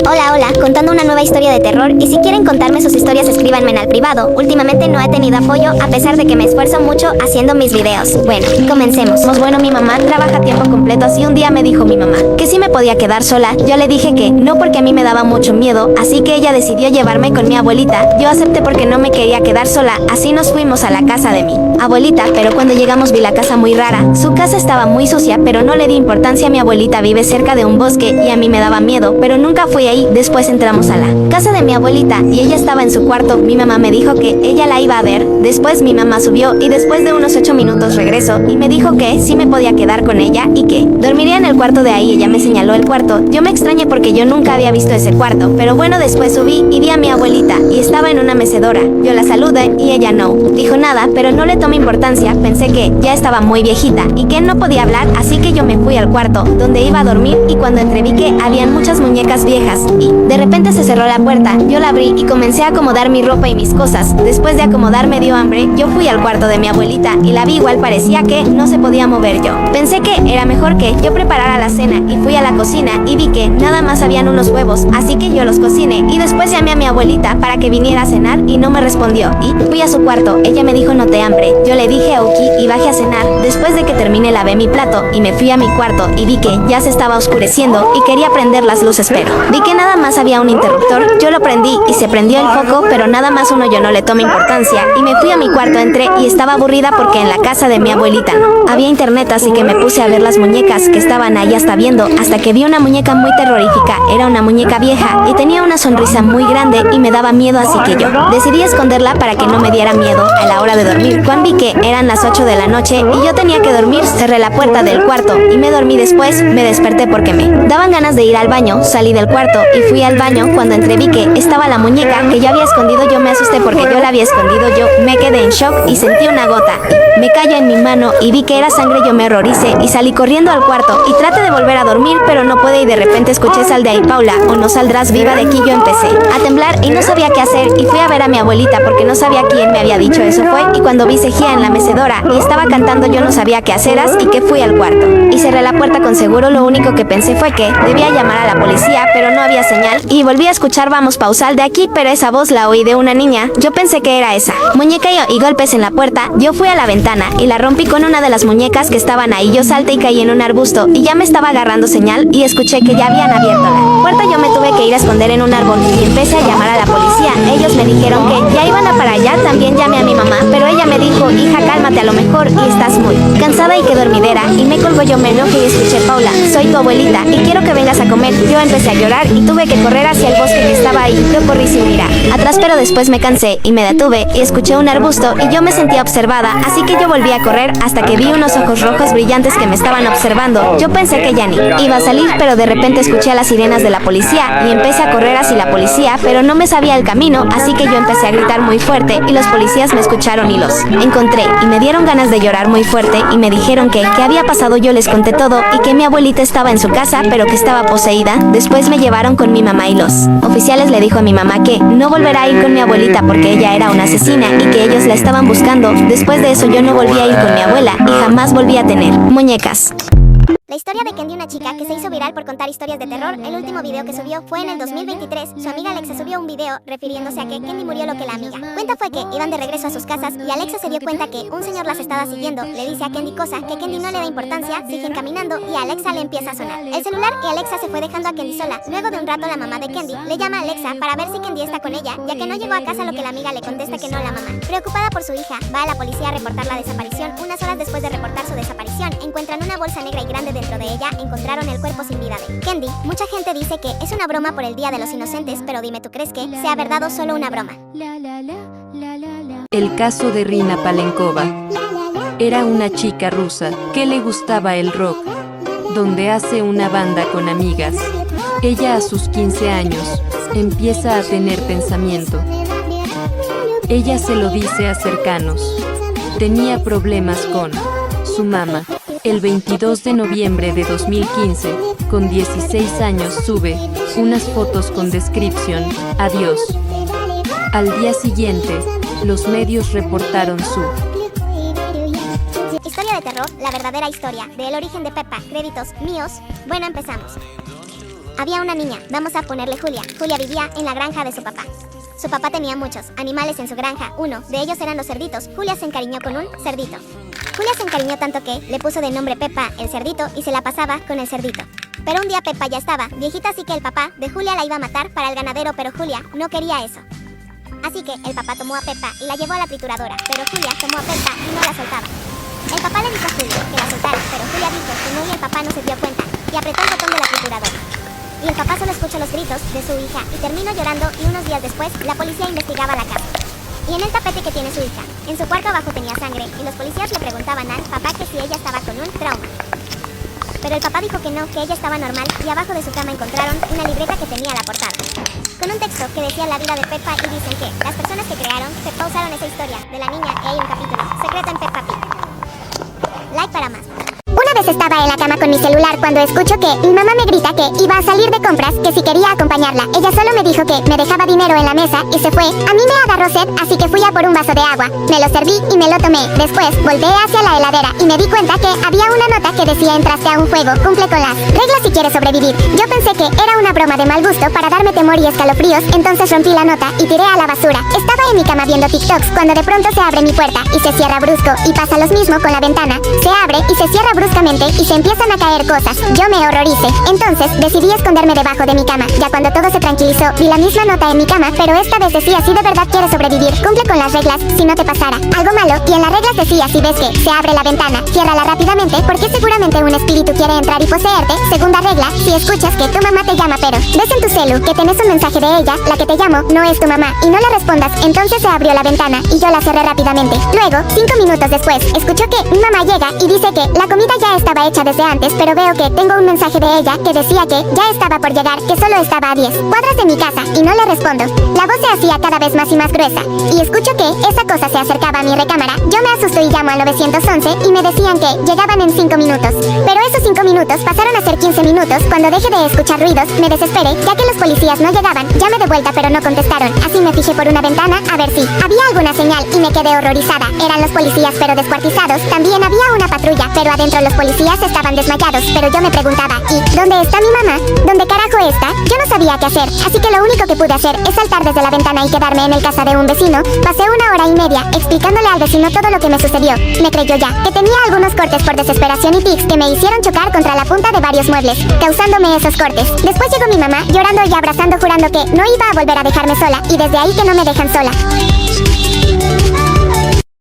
Hola, contando una nueva historia de terror, y si quieren contarme sus historias escríbanme en al privado. Últimamente no he tenido apoyo a pesar de que me esfuerzo mucho haciendo mis videos. Bueno, comencemos. Bueno, mi mamá trabaja a tiempo completo, así un día me dijo mi mamá que sí me podía quedar sola. Yo le dije que no, porque a mí me daba mucho miedo, así que ella decidió llevarme con mi abuelita. Yo acepté porque no me quería quedar sola, así nos fuimos a la casa de mi abuelita, pero cuando llegamos vi la casa muy rara. Su casa estaba muy sucia, pero no le di importancia. Mi abuelita vive cerca de un bosque y a mí me daba miedo, pero nunca fui ahí. Después entramos a la casa de mi abuelita y ella estaba en su cuarto. Mi mamá me dijo que ella la iba a ver. Después mi mamá subió y después de unos 8 minutos regresó y me dijo que sí me podía quedar con ella y que dormiría en el cuarto de ahí. Ella me señaló el cuarto. Yo me extrañé porque yo nunca había visto ese cuarto, pero bueno, después subí y vi a mi abuelita y estaba en una mecedora. Yo la saludé y ella no dijo nada, pero no le tomé importancia. Pensé que ya estaba muy viejita y que no podía hablar, así que yo me fui al cuarto donde iba a dormir y cuando entré vi que habían muchas muñecas viejas y de repente se cerró la puerta. Yo la abrí y comencé a acomodar mi ropa y mis cosas. Después de acomodar me dio hambre. Yo fui al cuarto de mi abuelita y la vi igual, parecía que no se podía mover. Yo pensé que era mejor que yo preparara la cena y fui a la cocina y vi que nada más habían unos huevos, así que yo los cociné y después llamé a mi abuelita para que viniera a cenar y no me respondió y fui a su cuarto. Ella me dijo no te hambre. Yo le dije ok y bajé a cenar. Después de que terminé lavé mi plato y me fui a mi cuarto y vi que ya se estaba oscureciendo y quería prender las luces, pero vi que nada más había un interruptor. Yo lo prendí y se prendió el foco, pero nada más uno. Yo no le tomé importancia y me fui a mi cuarto. Entré y estaba aburrida porque en la casa de mi abuelita no había internet, así que me puse a ver las muñecas que estaban ahí hasta que vi una muñeca muy terrorífica. Era una muñeca vieja y tenía una sonrisa muy grande y me daba miedo, así que yo decidí esconderla para que no me diera miedo a la hora de dormir. Cuando vi que eran las 8 de la noche y yo tenía que dormir, cerré la puerta del cuarto y me dormí. Después me desperté porque me daban ganas de ir al baño. Salí del cuarto y fui al baño. Cuando entré vi que estaba la muñeca que yo había escondido. Yo me asusté porque yo la había escondido. Yo me quedé en shock y sentí una gota. Me cayó en mi mano y vi que era sangre. Yo me horroricé y salí corriendo al cuarto y traté de volver a dormir, pero no pude y de repente escuché sal de ahí Paula o no saldrás viva de aquí. Yo empecé a temblar y no sabía qué hacer y fui a ver a mi abuelita porque no sabía quién me había dicho eso fue, y cuando vi Sejía en la mecedora y estaba cantando yo no sabía qué hacer, así que fui al cuarto y cerré la puerta con seguro. Lo único que pensé fue que debía llamar a la policía, pero no había señal y volví a escuchar vamos pausal de aquí, pero esa voz la oí de una niña. Yo pensé que era esa muñeca y golpes en la puerta. Yo fui a la ventana y la rompí con una de las muñecas que estaban ahí. Yo salté y caí en un arbusto y ya me estaba agarrando señal y escuché que ya habían abierto la puerta. Yo me tuve que ir a esconder en un árbol y empecé a llamar a la policía. Ellos me dijeron que ya iban a para allá. También llamé a mi mamá, pero ella me dijo hija cálmate, a lo mejor y estás muy cansada y que dormidera, y me colgó. Yo me enojé y escuché Paula, soy tu abuelita y quiero que vengas a comer. Yo empecé a llorar y tuve que correr hacia el bosque que estaba ahí. Yo corrí sin mirar atrás, pero después me cansé y me detuve y escuché un arbusto y yo me sentía observada, así que yo volví a correr hasta que vi unos ojos rojos brillantes que me estaban observando. Yo pensé que ya ni iba a salir, pero de repente escuché a las sirenas de la policía y empecé a correr hacia la policía, pero no me sabía el camino, así que yo empecé a gritar muy fuerte y los policías me escucharon y los encontré y me dieron ganas de llorar muy fuerte y me dijeron que qué había pasado. Yo les conté todo y que mi abuelita estaba en su casa pero que estaba poseída. Después me llevaron con mi mamá y los oficiales le dijo a mi mamá que no volverá a ir con mi abuelita porque ella era una asesina y que ellos la estaban buscando. Después de eso yo no volví a ir con mi abuela y jamás volví a tener muñecas. La historia de Candy, una chica que se hizo viral por contar historias de terror. El último video que subió fue en el 2023. Su amiga Alexa subió un video refiriéndose a que Candy murió lo que la amiga cuenta fue que iban de regreso a sus casas y Alexa se dio cuenta que un señor las estaba siguiendo. Le dice a Candy cosa que Candy no le da importancia, siguen caminando y a Alexa le empieza a sonar el celular y Alexa se fue dejando a Candy sola. Luego de un rato la mamá de Candy le llama a Alexa para ver si Candy está con ella, ya que no llegó a casa, lo que la amiga le contesta que no. La mamá, preocupada por su hija, va a la policía a reportar la desaparición. Unas horas después de reportar su desaparición, encuentran una bolsa negra y grande. Dentro de ella encontraron el cuerpo sin vida de Candy. Mucha gente dice que es una broma por el Día de los Inocentes, pero dime, ¿tú crees que sea verdad o solo una broma? El caso de Rina Palenkova. Era una chica rusa que le gustaba el rock, donde hace una banda con amigas. Ella a sus 15 años empieza a tener pensamiento. Ella se lo dice a cercanos. Tenía problemas con su mamá. El 22 de noviembre de 2015, con 16 años, sube unas fotos con descripción, adiós. Al día siguiente, los medios reportaron su terror, la verdadera historia del origen de Peppa. Créditos míos. Bueno, empezamos. Había una niña, vamos a ponerle Julia. Julia vivía en la granja de su papá. Su papá tenía muchos animales en su granja. Uno de ellos eran los cerditos. Julia se encariñó con un cerdito. Julia se encariñó tanto que le puso de nombre Pepa el cerdito y se la pasaba con el cerdito. Pero un día Pepa ya estaba viejita, así que el papá de Julia la iba a matar para el ganadero, pero Julia no quería eso. Así que el papá tomó a Pepa y la llevó a la trituradora, pero Julia tomó a Pepa y no la soltaba. El papá le dijo a Julia que la soltara, pero Julia dijo que no y el papá no se dio cuenta y apretó el botón de la trituradora. Y el papá solo escuchó los gritos de su hija y terminó llorando, y unos días después la policía investigaba la casa. Y en el tapete que tiene su hija, en su cuarto abajo tenía sangre, y los policías le preguntaban al papá que si ella estaba con un trauma. Pero el papá dijo que no, que ella estaba normal, y abajo de su cama encontraron una libreta que tenía la portada con un texto que decía la vida de Peppa, y dicen que las personas que crearon Peppa usaron esa historia de la niña, y hay un capítulo secreto en Peppa Pig. Like para más. Una vez estaba en la cama con mi celular cuando escucho que mi mamá me grita que iba a salir de compras, que si quería acompañarla. Ella solo me dijo que me dejaba dinero en la mesa y se fue. A mí me agarró sed, así que fui a por un vaso de agua. Me lo serví y me lo tomé. Después volteé hacia la heladera y me di cuenta que había una nota que decía: entraste a un juego, cumple con las reglas si quieres sobrevivir. Yo pensé que era una broma de mal gusto para darme temor y escalofríos, entonces rompí la nota y tiré a la basura. Estaba en mi cama viendo TikToks cuando de pronto se abre mi puerta y se cierra brusco, y pasa lo mismo con la ventana. Se abre y se cierra bruscamente y se empiezan a caer cosas. Yo me horroricé. Entonces decidí esconderme debajo de mi cama. Ya cuando todo se tranquilizó, vi la misma nota en mi cama, pero esta vez decía: si de verdad quieres sobrevivir, cumple con las reglas, si no te pasara algo malo. Y en las reglas decía: si ves que se abre la ventana, ciérrala rápidamente, porque seguramente un espíritu quiere entrar y poseerte. Segunda regla: si escuchas que tu mamá te llama pero ves en tu celu que tenés un mensaje de ella, la que te llamó no es tu mamá, y no le respondas. Entonces se abrió la ventana y yo la cerré rápidamente. Luego, 5 minutos después, escucho que mi mamá llega y dice que la comida ya estaba hecha desde antes, pero veo que tengo un mensaje de ella que decía que ya estaba por llegar, que solo estaba a 10 cuadras de mi casa, y no le respondo. La voz se hacía cada vez más y más gruesa, y escucho que esa cosa se acercaba a mi recámara. Yo me asusto y llamo al 911 y me decían que llegaban en 5 minutos. Pero esos 5 minutos pasaron a ser 15 minutos. Cuando dejé de escuchar ruidos, me desesperé, ya que los policías no llegaban. Llamé de vuelta pero no contestaron, así me fijé por una ventana a ver si había alguna señal y me quedé horrorizada. Eran los policías pero descuartizados. También había una patrulla, pero adentro los policías estaban desmayados. Pero yo me preguntaba: ¿y dónde está mi mamá? ¿Dónde carajo está? Yo no sabía qué hacer, así que lo único que pude hacer es saltar desde la ventana y quedarme en el casa de un vecino. Pasé 1 hora y media explicándole al vecino todo lo que me sucedió. Me creyó ya, que tenía algunos cortes por desesperación y tics que me hicieron chocar contra la punta de varios muebles, causándome esos cortes. Después llegó mi mamá llorando y abrazando, jurando que no iba a volver a dejarme sola, y desde ahí que no me dejan sola.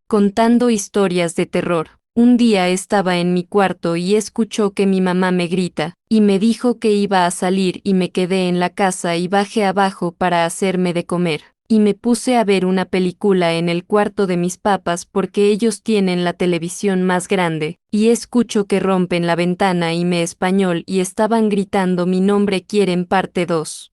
Contando historias de terror. Un día estaba en mi cuarto y escuchó que mi mamá me grita, y me dijo que iba a salir, y me quedé en la casa y bajé abajo para hacerme de comer. Y me puse a ver una película en el cuarto de mis papás porque ellos tienen la televisión más grande, y escucho que rompen la ventana y me español y estaban gritando mi nombre: quieren parte 2.